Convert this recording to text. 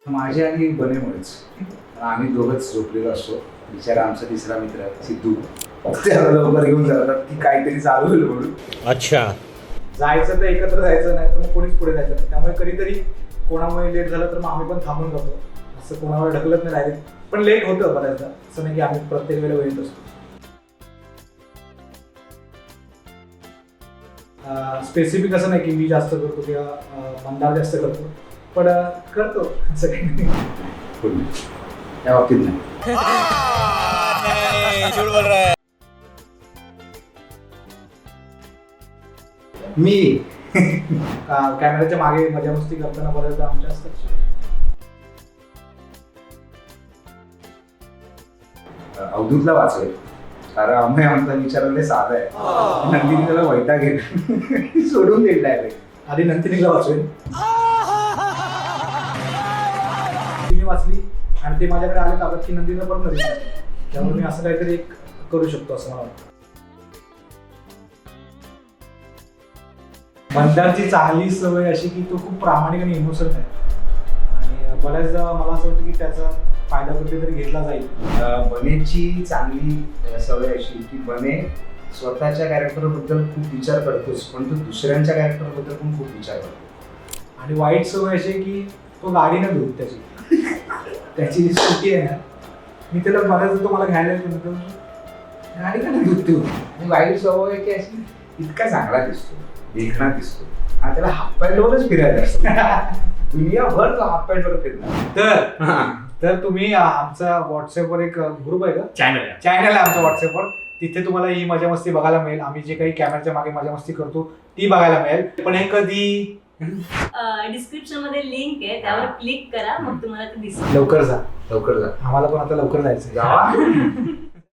माझे आणि बनेमुळेच आम्ही दोघंच झोपलेलो असतो. बिचारा आमचा तिसरा मित्र सिद्धू त्याला लवकर घेऊन जातात की काहीतरी चालू होईल म्हणून. अच्छा, जायचं तर एकत्र जायचं, नाही तर मग कोणीच पुढे जायचं नाही. त्यामुळे कधीतरी कोणामुळे लेट झालं तर मग आम्ही पण थांबून जातो. असं कोणावर ढकलत नाही डायरेक्ट, पण लेट होतं बऱ्याचदा. असं नाही की आम्ही प्रत्येक वेळेला वेळेत असतो. स्पेसिफिक असं नाही की मी जास्त करतो किंवा मंदार जास्त करतो, पण करतो असं काही नाही. कोणी त्या बाबतीत नाही. मी कॅमेऱ्याच्या मागे मजा मस्ती करताना बऱ्याचदा आमच्या असतात. अवधूतला वाचवेल कारण आम्ही आमचा विचारायला साधा आहे. नंदिनी त्याला वैताग घेत सोडून देईल डायरेक्ट. आधी नंतिनीला वाचवेन, तिने वाचली आणि ते माझ्याकडे आले ताब्यात की नंदिनीला परत नवीन वाचली. त्यामुळे मी असं काहीतरी एक करू शकतो असं मला वाटतं. मंदारची चांगली सवय अशी की तो खूप प्रामाणिक आणि इमोशनल आहे आणि बऱ्याचदा मला असं वाटतं की त्याचा फायदा कुठेतरी घेतला जाईल. बनेची चांगली सवय अशी की बने स्वतःच्या कॅरेक्टरबद्दल खूप विचार करतोच, पण तो दुसऱ्यांच्या कॅरेक्टरबद्दल पण खूप विचार करतो. आणि वाईट सवय अशी आहे की तो गाडी नाही धुत त्याची त्याची स्कूटी आहे ना, मी त्याला बऱ्याचदा तो मला घ्यायला येतो, गाडी का नाही धुत तू. आणि वाईट सवय की अशी इतका चांगला दिसतो, देखणा दिसतो, आणि त्याला हाफ पॅन्टवरच फिरायला असतं. दुनियाभर तो हाफ पॅन्टवर फिरणार. तर तुम्ही आमचा व्हॉट्सअपवर एक ग्रुप आहे का, चॅनल आहे आमच्या व्हॉट्सअपवर. तिथे तुम्हाला ही मजा मस्ती बघायला मिळेल. आम्ही जे काही कॅमेऱ्याच्या मागे मजा मस्ती करतो ती बघायला मिळेल. पण हे कधी डिस्क्रिप्शन मध्ये लिंक आहे, त्यावर क्लिक करा, मग तुम्हाला ते दिसेल. लवकर जा, लवकर जा. आम्हाला पण आता लवकर जायचं. जावा.